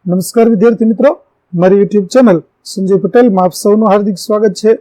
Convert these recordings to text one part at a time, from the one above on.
નમસ્કાર વિદ્યાર્થી મિત્રો, મારી યુટ્યુબ ચેનલ સંજય પટેલમાં આપ સૌનું હાર્દિક સ્વાગત છે.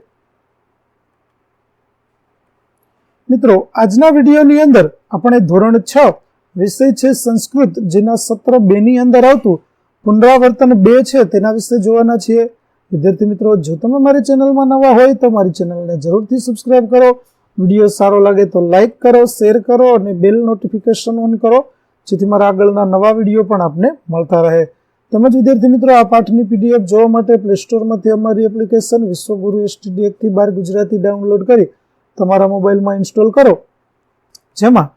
મિત્રો, આજના વિડીયોની અંદર આપણે ધોરણ 6 વિષય છે સંસ્કૃત, જેના સત્ર 2 ની અંદર આવતું પુનરાવર્તન 2 છે તેના વિશે જોવાના છીએ. વિદ્યાર્થી મિત્રો, જો તમે મારી ચેનલમાં નવા હોય તો મારી ચેનલને જરૂરથી સબસ્ક્રાઇબ કરો. વિડીયો સારો લાગે તો લાઇક કરો, શેર કરો અને બેલ નોટિફિકેશન ઓન કરો, જેથી મારા આગળના નવા વિડીયો પણ આપને મળતા રહે. તેમજ વિદ્યાર્થી મિત્રો, આ પાઠની પીડીએફ જોવા માટે પ્લે સ્ટોરમાંથી અમારી એપ્લિકેશન વિશ્વગુરુ STD 1-12 ગુજરાતી ડાઉનલોડ કરી તમારા મોબાઈલમાં ઇન્સ્ટોલ કરો, જેમાં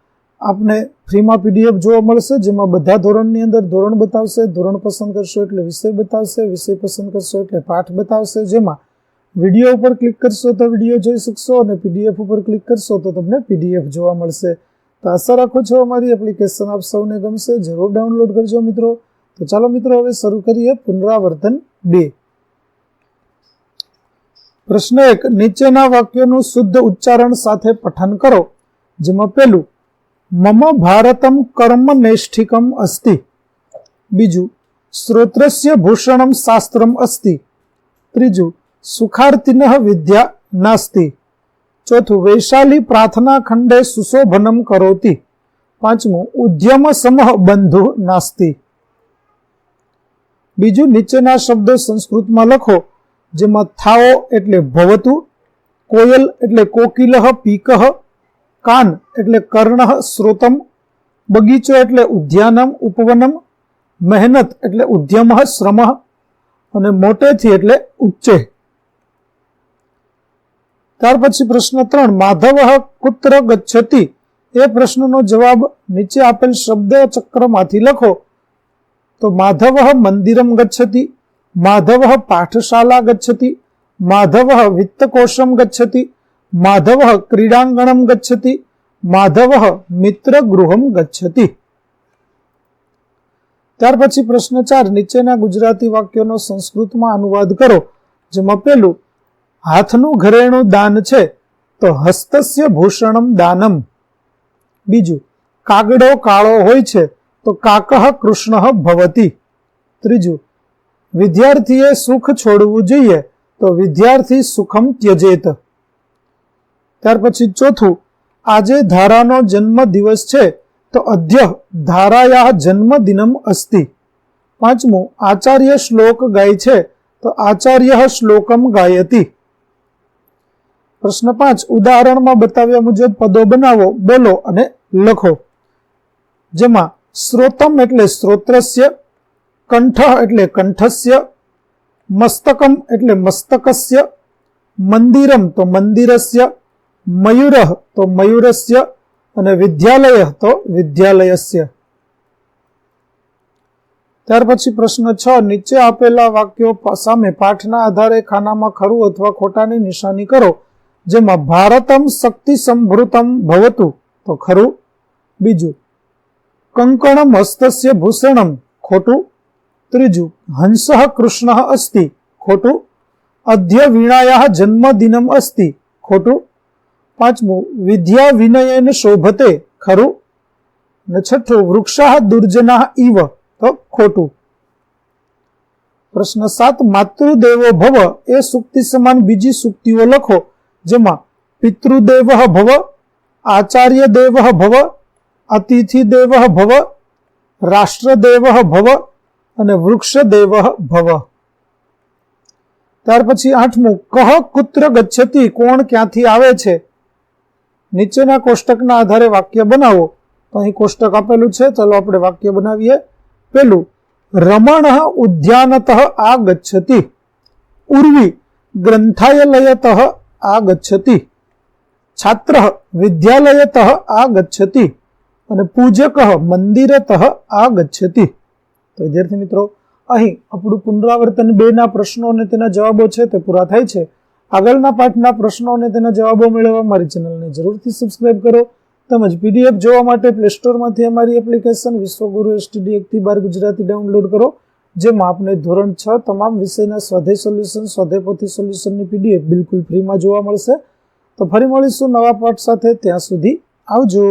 આપને ફ્રીમાં પીડીએફ જોવા મળશે, જેમાં બધા ધોરણની અંદર ધોરણ બતાવશે, ધોરણ પસંદ કરશો એટલે વિષય બતાવશે, વિષય પસંદ કરશો એટલે પાઠ બતાવશે, જેમાં વિડીયો ઉપર ક્લિક કરશો તો વિડીયો જોઈ શકશો અને પીડીએફ ઉપર ક્લિક કરશો તો તમને પીડીએફ જોવા મળશે. તો આશા રાખું છું અમારી એપ્લિકેશન આપ સૌને ગમશે. જરૂર ડાઉનલોડ કરજો મિત્રો. તો ચાલો મિત્રો, હવે શરૂ કરીએ પુનરાવર્તન 2. પ્રશ્ન 1, નીચેના વાક્યોનું શુદ્ધ ઉચ્ચારણ સાથે પઠન કરો. જેમાં પહેલું, મમ ભારતમ કર્મનેષ્ઠિકમ અસ્તિ. બીજું, શ્રોત્રસ્ય ભૂષણમ શાસ્ત્રમ અસ્તિ. ત્રીજું, સુખાર્તિનઃ વિદ્યા નાસ્તિ. ચોથું, વૈશાલી પ્રાર્થના ખંડે સુશોભનમ કરોતિ. પાંચમું, ઉદ્યમ સમઃ બંધુ નાસ્તિ. બીજું, નીચેના શબ્દો સંસ્કૃતમાં લખો. જેમાં થાઓ એટલે ભવતું, કોયલ એટલે કોકિલઃ પીકઃ, કાન એટલે કર્ણઃ શ્રોતમ, બગીચો એટલે ઉદ્યાનમ ઉપવનમ, મહેનત એટલે ઉદ્યમઃ શ્રમઃ અને મોટેથી એટલે ઉચ્ચે. ત્યાર પછી પ્રશ્ન 3, માધવઃ કુત્ર ગચ્છતિ. એ પ્રશ્નનો જવાબ નીચે આપેલ શબ્દ ચક્રમાંથી લખો. તો માધવઃ મંદિરમ ગચ્છતિ, માધવઃ પાઠશાલા ગચ્છતિ, માધવઃ વિત્તકોશમ ગચ્છતિ, માધવઃ ક્રીડાંગણમ ગચ્છતિ, માધવઃ મિત્રગૃહમ ગચ્છતિ. ત્યાર પછી પ્રશ્ન 4, નીચેના ગુજરાતી વાક્યોનો સંસ્કૃતમાં અનુવાદ કરો. જેમાં પહેલું, હાથનું ઘરેણું દાન છે તો હસ્તસ્ય ભૂષણમ દાનમ. બીજું, કાગડો કાળો હોય છે તો કાકઃ કૃષ્ણ ભવતી. ત્રીજું, વિદ્યાર્થીએ સુખ છોડવું જોઈએ તો વિદ્યાર્થી સુખમ ત્યજેત. ત્યાર પછી ચોથું, આજે ધારાનો જન્મ દિવસ છે તો અદ્ય ધારાયા જન્મદિનમ અસ્તિ. પાંચમું, આચાર્ય શ્લોક ગાય છે તો આચાર્ય શ્લોકમ ગાયતિ. પ્રશ્ન 5, ઉદાહરણમાં બતાવ્યા મુજબ પદો બનાવો, બોલો અને લખો. જેમાં શ્રોતમ એટલે શ્રોત્રસ્ય, કંઠ એટલે કંઠસ્ય, મસ્તકમ એટલે મસ્તકસ્ય, મંદિરમ તો મંદિરસ્ય, મયુરઃ તો મયુરસ્ય અને વિદ્યાલય તો વિદ્યાલયસ્ય. ત્યાર પછી પ્રશ્ન 6, નીચે આપેલા વાક્યો સામે પાઠના આધારે ખાનામાં ખરું અથવા ખોટાની નિશાની કરો. જેમાં ભારતમ શક્તિ સંભૃતમ ભવતુ તો ખરું. બીજું, કંકણમ હસ્તસ્ય ભૂષણમ ખોટું. ત્રીજું, હંસઃ કૃષ્ણ અસ્તિ ખોટું. અદ્ય વીણાયા જન્મદિનમ અસ્તિ ખોટું. પાંચમું, વિદ્યા વિનયેન શોભતે ખરું. અને છઠ્ઠું, વૃક્ષાઃ દુર્જનાઃ ઇવ તો ખોટું. પ્રશ્ન 7, માતૃદેવો ભવ એ સૂક્તિ સમાન બીજી સૂક્તિઓ લખો. જેમાં પિતૃદેવઃ ભવ, આચાર્ય દેવઃ ભવ, અતિથિ દેવઃ ભવ, રાષ્ટ્રદેવઃ ભવ અને વૃક્ષદેવઃ ભવ. ત્યાર પછી 8મું, કહ કુત્ર ગચ્છતિ. કોણ ક્યાંથી આવે છે. નીચેના કોષ્ટકના આધારે વાક્ય બનાવો. તો અહીં કોષ્ટક આપેલું છે, ચાલો આપણે વાક્ય બનાવીએ. પેલું, રમણઃ ઉદ્યાનતઃ આગચ્છતિ. ઉર્વી ગ્રંથાલયતઃ આગચ્છતિ. છાત્રઃ વિદ્યાલયતઃ આગચ્છતિ અને પૂજકઃ મંદિરતઃ આગચ્છતિ. તો વિદ્યાર્થી મિત્રો, અહીં આપણું પુનરાવર્તન 2 ના પ્રશ્નો અને તેના જવાબો છે તે પૂરા થાય છે. આગળના પાઠના પ્રશ્નો અને તેના જવાબો મેળવવા મારી ચેનલને જરૂરથી સબસ્ક્રાઇબ કરો. તેમજ પીડીએફ જોવા માટે પ્લે સ્ટોરમાંથી અમારી એપ્લિકેશન વિશ્વગુરુ STD 1-12 ગુજરાતી ડાઉનલોડ કરો, જેમાં આપને ધોરણ 6 તમામ વિષયના સ્વાધ્યાય સોલ્યુશન, સ્વાધ્યાય પોથી સોલ્યુશનની પીડીએફ બિલકુલ ફ્રીમાં જોવા મળશે. તો ફરી મળીશું નવા પાઠ સાથે. ત્યાં સુધી આવજો.